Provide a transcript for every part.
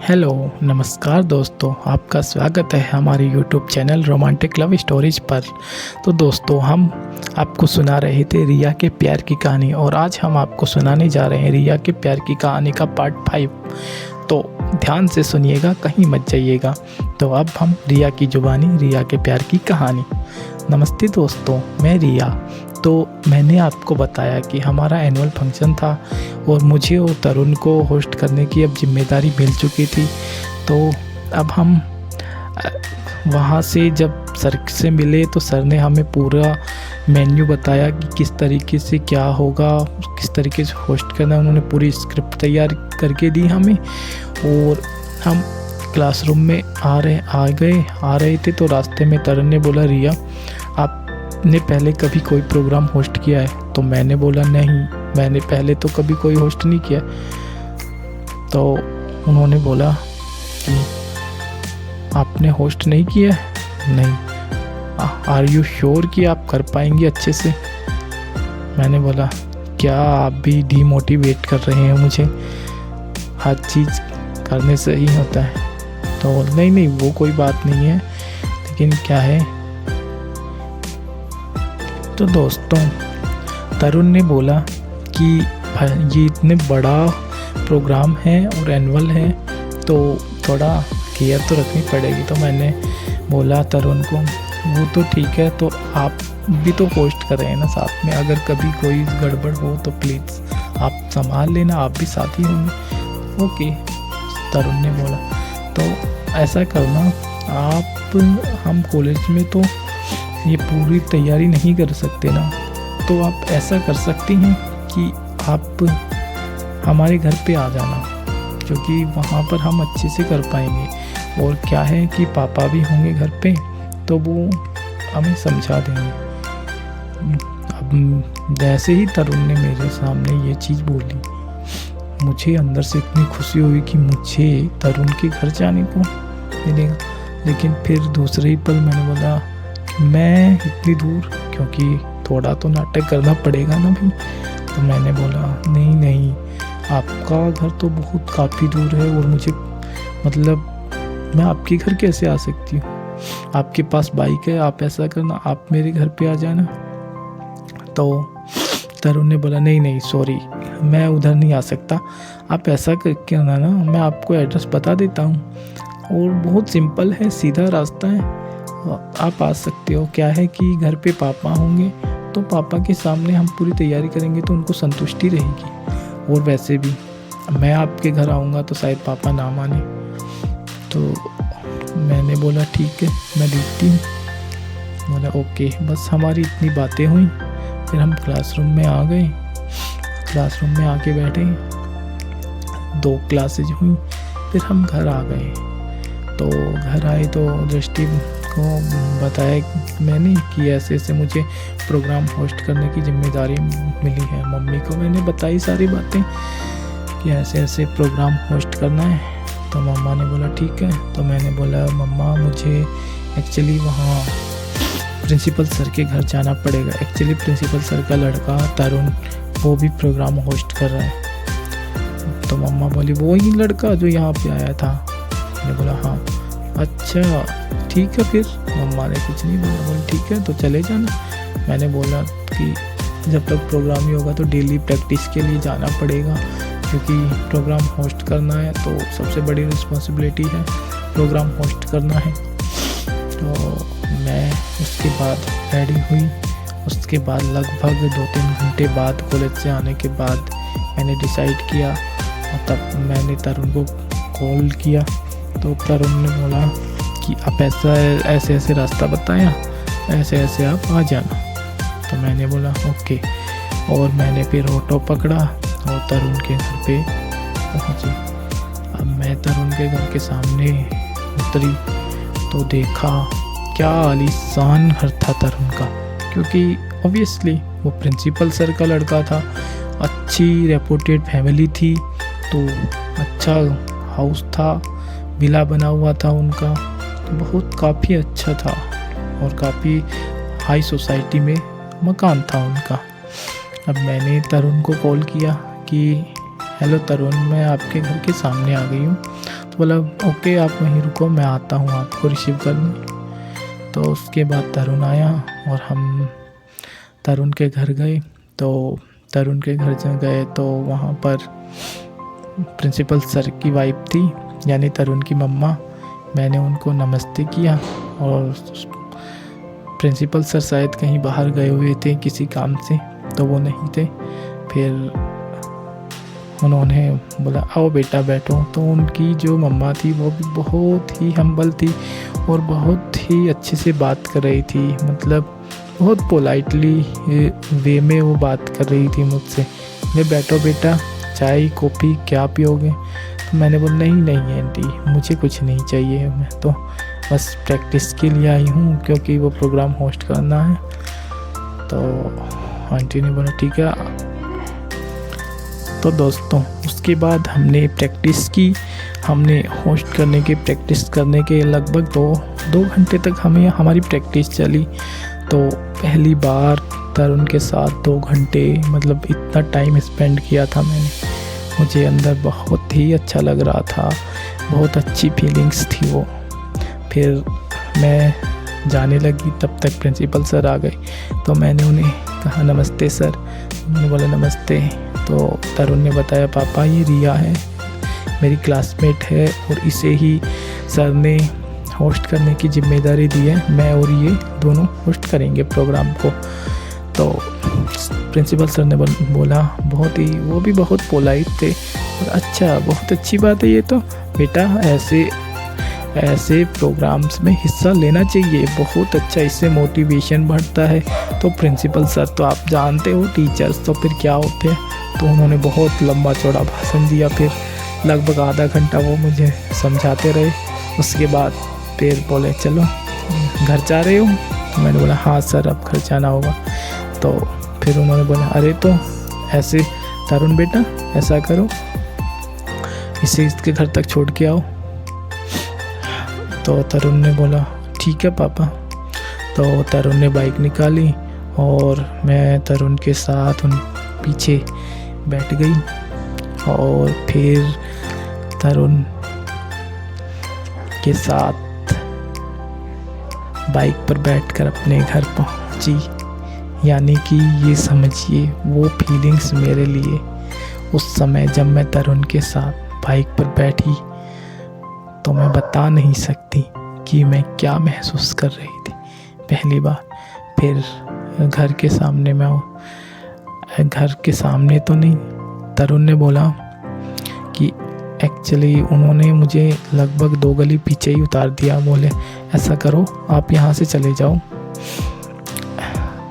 Hello, नमस्कार दोस्तों, आपका स्वागत है हमारे YouTube channel romantic love stories पर। तो दोस्तों, हम आपको सुना रहे थे रिया के प्यार की कहानी और आज हम आपको सुनाने जा रहे हैं रिया के प्यार की कहानी का पार्ट 5। तो ध्यान से सुनिएगा, कहीं मत जाइएगा। तो अब हम रिया की जुबानी, रिया के प्यार की कहानी। नमस्ते दोस्तों, मैं रिया। तो मैंने आपको बताया कि हमारा एनुअल फंक्शन था और मुझे और तरुण को होस्ट करने की अब जिम्मेदारी मिल चुकी थी। तो अब हम वहाँ से जब सर से मिले तो सर ने हमें पूरा मेन्यू बताया कि किस तरीके से क्या होगा, किस तरीके से होस्ट करना है। उन्होंने पूरी स्क्रिप्ट तैयार करके दी हमें और हम क्लासरूम में आ रहे थे। तो रास्ते में तरुण ने बोला, रिया आपने पहले कभी कोई प्रोग्राम होस्ट किया है? तो मैंने बोला, नहीं, मैंने पहले तो कभी कोई होस्ट नहीं किया। तो उन्होंने बोला कि आपने होस्ट नहीं किया? नहीं। आर यू श्योर कि आप कर पाएंगे अच्छे से? मैंने बोला, क्या आप भी डीमोटिवेट कर रहे हैं मुझे? हर चीज़ करने से ही होता है। तो नहीं, वो कोई बात नहीं है, लेकिन क्या है। तो दोस्तों, तरुण ने बोला कि ये इतने बड़ा प्रोग्राम है और एनुअल है तो थोड़ा केयर तो रखनी पड़ेगी। तो मैंने बोला तरुण को, वो तो ठीक है, तो आप भी तो होस्ट कर रहे हैं ना साथ में, अगर कभी कोई गड़बड़ हो तो प्लीज़ आप संभाल लेना, आप भी साथ ही होंगे। ओके, तरुण ने बोला। तो ऐसा करना आप, हम कॉलेज में तो ये पूरी तैयारी नहीं कर सकते ना, तो आप ऐसा कर सकती हैं कि आप हमारे घर पे आ जाना, क्योंकि वहाँ पर हम अच्छे से कर पाएंगे। और क्या है कि पापा भी होंगे घर पे, तो वो हमें समझा देंगे। अब जैसे ही तरुण ने मेरे सामने ये चीज़ बोली, मुझे अंदर से इतनी खुशी हुई कि मुझे तरुण के घर जाने को मिलेगा। लेकिन फिर दूसरे ही पल मैंने बोला, मैं इतनी दूर, क्योंकि थोड़ा तो नाटक करना पड़ेगा ना भी। तो मैंने बोला, नहीं, आपका घर तो बहुत काफ़ी दूर है और मुझे मतलब मैं आपके घर कैसे आ सकती हूँ? आपके पास बाइक है, आप ऐसा करना, आप मेरे घर पे आ जाना। तो तरुण ने बोला, नहीं, सॉरी, मैं उधर नहीं आ सकता। आप ऐसा करके ना, मैं आपको एड्रेस बता देता हूँ और बहुत सिंपल है, सीधा रास्ता है, आप आ सकते हो। क्या है कि घर पे पापा होंगे, तो पापा के सामने हम पूरी तैयारी करेंगे तो उनको संतुष्टि रहेगी। और वैसे भी मैं आपके घर आऊँगा तो शायद पापा ना माने। तो मैंने बोला, ठीक है, मैं देखती हूँ। बोला, ओके। बस हमारी इतनी बातें हुई, फिर हम क्लासरूम में आ गए। क्लासरूम में आके बैठे, 2 क्लासेज हुई, फिर हम घर आ गए। तो घर आए तो दृष्टि को बताया मैंने कि ऐसे ऐसे मुझे प्रोग्राम होस्ट करने की जिम्मेदारी मिली है। मम्मी को मैंने बताई सारी बातें कि ऐसे ऐसे प्रोग्राम होस्ट करना है। तो मम्मा ने बोला, ठीक है। तो मैंने बोला, मम्मा मुझे एक्चुअली वहाँ प्रिंसिपल सर के घर जाना पड़ेगा। एक्चुअली प्रिंसिपल सर का लड़का तरुण, वो भी प्रोग्राम होस्ट कर रहा है। तो मम्मा बोली, वो ही लड़का जो यहाँ पे आया था? मैंने बोला, हाँ। अच्छा, ठीक है। फिर मम्मा ने कुछ नहीं बोला, बोली ठीक है तो चले जाना। मैंने बोला कि जब तक प्रोग्राम ही होगा तो डेली प्रैक्टिस के लिए जाना पड़ेगा, क्योंकि प्रोग्राम होस्ट करना है तो सबसे बड़ी रिस्पॉन्सिबिलिटी है, प्रोग्राम होस्ट करना है। तो मैं उसके बाद रेडी हुई। उसके बाद लगभग 2-3 घंटे बाद, कॉलेज से आने के बाद, मैंने डिसाइड किया और तब मैंने तरुण को कॉल किया। तो तरुण ने बोला कि आप ऐसे रास्ता बताया, ऐसे आप आ जाना। तो मैंने बोला ओके, और मैंने फिर ऑटो पकड़ा और तरुण के घर पे पहुंची। अब मैं तरुण के घर के सामने उतरी तो देखा क्या आलीशान घर था तरुण का, क्योंकि ऑब्वियसली वो प्रिंसिपल सर का लड़का था, अच्छी रेपुटेड फैमिली थी, तो अच्छा हाउस था, विला बना हुआ था उनका, तो बहुत काफ़ी अच्छा था और काफ़ी हाई सोसाइटी में मकान था उनका। अब मैंने तरुण को कॉल किया कि हेलो तरुण, मैं आपके घर के सामने आ गई हूँ। तो बोला ओके, आप वहीं रुको, मैं आता हूँ आपको रिसीव करने। तो उसके बाद तरुण आया और हम तरुण के घर गए। तो तरुण के घर जब गए तो वहाँ पर प्रिंसिपल सर की वाइफ थी, यानी तरुण की मम्मा। मैंने उनको नमस्ते किया और प्रिंसिपल सर शायद कहीं बाहर गए हुए थे किसी काम से, तो वो नहीं थे। फिर उन्होंने बोला आओ बेटा बैठो। तो उनकी जो मम्मा थी वो भी बहुत ही हम्बल थी और बहुत ही अच्छे से बात कर रही थी, मतलब बहुत पोलाइटली वे में वो बात कर रही थी मुझसे। मैं बैठो बेटा, चाय कॉफ़ी क्या पियोगे? तो मैंने बोला नहीं आंटी, मुझे कुछ नहीं चाहिए, मैं तो बस प्रैक्टिस के लिए आई हूँ क्योंकि वो प्रोग्राम होस्ट करना है। तो आंटी ने बोला ठीक है। तो दोस्तों उसके बाद हमने प्रैक्टिस की। हमने होस्ट करने के प्रैक्टिस करने के लगभग दो घंटे तक हमारी प्रैक्टिस चली। तो पहली बार तरुण के साथ 2 घंटे, मतलब इतना टाइम स्पेंड किया था मैंने। मुझे अंदर बहुत ही अच्छा लग रहा था, बहुत अच्छी फीलिंग्स थी वो। फिर मैं जाने लगी, तब तक प्रिंसिपल सर आ गए। तो मैंने उन्हें कहा नमस्ते सर। उन्होंने बोला नमस्ते। तो तरुण ने बताया पापा ये रिया है, मेरी क्लासमेट है और इसे ही सर ने होस्ट करने की जिम्मेदारी दी है। मैं और ये दोनों होस्ट करेंगे प्रोग्राम को। तो प्रिंसिपल सर ने बोला, बहुत ही, वो भी बहुत पोलाइट थे और अच्छा, बहुत अच्छी बात है ये तो बेटा, ऐसे प्रोग्राम्स में हिस्सा लेना चाहिए, बहुत अच्छा, इससे मोटिवेशन बढ़ता है। तो प्रिंसिपल सर तो आप जानते हो टीचर्स तो फिर क्या होते हैं। तो उन्होंने बहुत लंबा चौड़ा भाषण दिया। फिर लगभग आधा घंटा वो मुझे समझाते रहे। उसके बाद फिर बोले चलो घर जा रहे हो? तो मैंने बोला हाँ सर, अब घर जाना होगा। तो फिर उन्होंने बोला अरे तो ऐसे तरुण बेटा ऐसा करो, इसे इसके घर तक छोड़ के आओ। तो तरुण ने बोला ठीक है पापा। तो तरुण ने बाइक निकाली और मैं तरुण के साथ उन पीछे बैठ गई और फिर तरुण के साथ बाइक पर बैठकर अपने घर पहुंची। यानी कि ये समझिए वो फीलिंग्स मेरे लिए उस समय जब मैं तरुण के साथ बाइक पर बैठी, तो मैं बता नहीं सकती कि मैं क्या महसूस कर रही थी पहली बार। फिर घर के सामने तो नहीं, तरुण ने बोला कि एक्चुअली उन्होंने मुझे लगभग 2 गली पीछे ही उतार दिया। बोले ऐसा करो आप यहाँ से चले जाओ।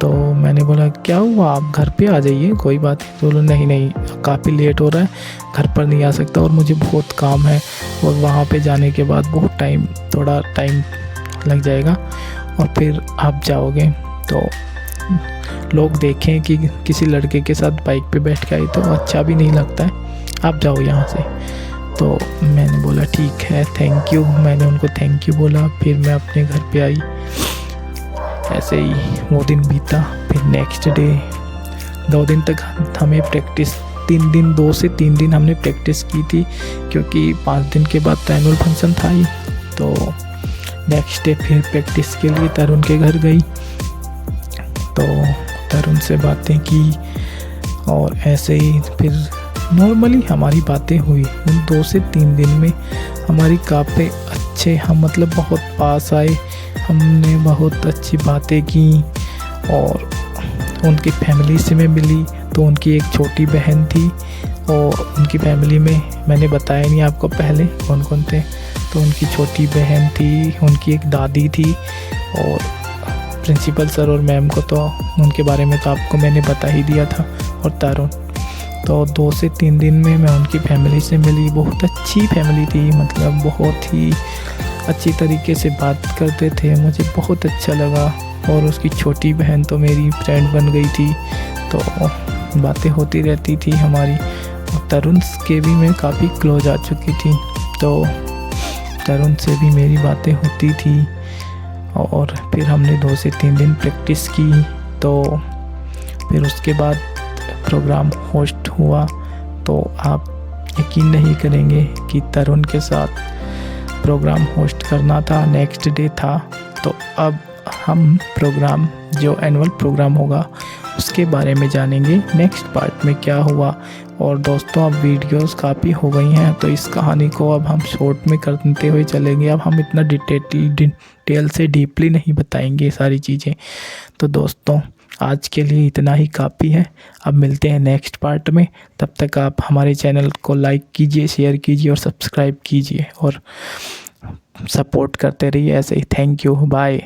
तो मैंने बोला क्या हुआ, आप घर पे आ जाइए, कोई बात नहीं। तो बोलो नहीं काफ़ी लेट हो रहा है, घर पर नहीं आ सकता और मुझे बहुत काम है और वहाँ पे जाने के बाद थोड़ा टाइम लग जाएगा और फिर आप जाओगे तो लोग देखें कि किसी लड़के के साथ बाइक पे बैठ के आई तो अच्छा भी नहीं लगता है, आप जाओ यहाँ से। तो मैंने बोला ठीक है, थैंक यू। मैंने उनको थैंक यू बोला। फिर मैं अपने घर पे आई। ऐसे ही वो दिन बीता। फिर नेक्स्ट डे 2 दिन तक हमें प्रैक्टिस, 2 से 3 दिन हमने प्रैक्टिस की थी क्योंकि 5 दिन के बाद तो एनुअल फंक्शन था ही। तो नेक्स्ट डे फिर प्रैक्टिस के लिए तरुण के घर गई। तो तरुण से बातें की और ऐसे ही फिर नॉर्मली हमारी बातें हुई। उन 2 से 3 दिन में हमारी काफ़ी अच्छे, हम मतलब बहुत पास आए। हमने बहुत अच्छी बातें की और उनकी फैमिली से मैं मिली। तो उनकी एक छोटी बहन थी और उनकी फैमिली में मैंने बताया नहीं आपको पहले कौन कौन थे। तो उनकी छोटी बहन थी, उनकी एक दादी थी और प्रिंसिपल सर और मैम को तो उनके बारे में तो आपको मैंने बता ही दिया था। और तरुण, तो 2 से 3 दिन में मैं उनकी फैमिली से मिली। बहुत अच्छी फैमिली थी, मतलब बहुत ही अच्छी तरीके से बात करते थे, मुझे बहुत अच्छा लगा। और उसकी छोटी बहन तो मेरी फ्रेंड बन गई थी, तो बातें होती रहती थी हमारी। और तरुण के भी मैं काफ़ी क्लोज आ चुकी थी, तो तरुण से भी मेरी बातें होती थी। और फिर हमने 2 से 3 दिन प्रैक्टिस की। तो फिर उसके बाद प्रोग्राम होस्ट हुआ। तो आप यकीन नहीं करेंगे कि तरुण के साथ प्रोग्राम होस्ट करना था, नेक्स्ट डे था। तो अब हम प्रोग्राम जो एनुअल प्रोग्राम होगा उसके बारे में जानेंगे नेक्स्ट पार्ट में क्या हुआ। और दोस्तों अब वीडियोस काफ़ी हो गई हैं, तो इस कहानी को अब हम शॉर्ट में करते हुए चलेंगे। अब हम इतना डिटेल से डीपली नहीं बताएंगे सारी चीज़ें। तो दोस्तों आज के लिए इतना ही काफ़ी है। अब मिलते हैं नेक्स्ट पार्ट में। तब तक आप हमारे चैनल को लाइक कीजिए, शेयर कीजिए और सब्सक्राइब कीजिए और सपोर्ट करते रहिए ऐसे ही। Thank you, bye.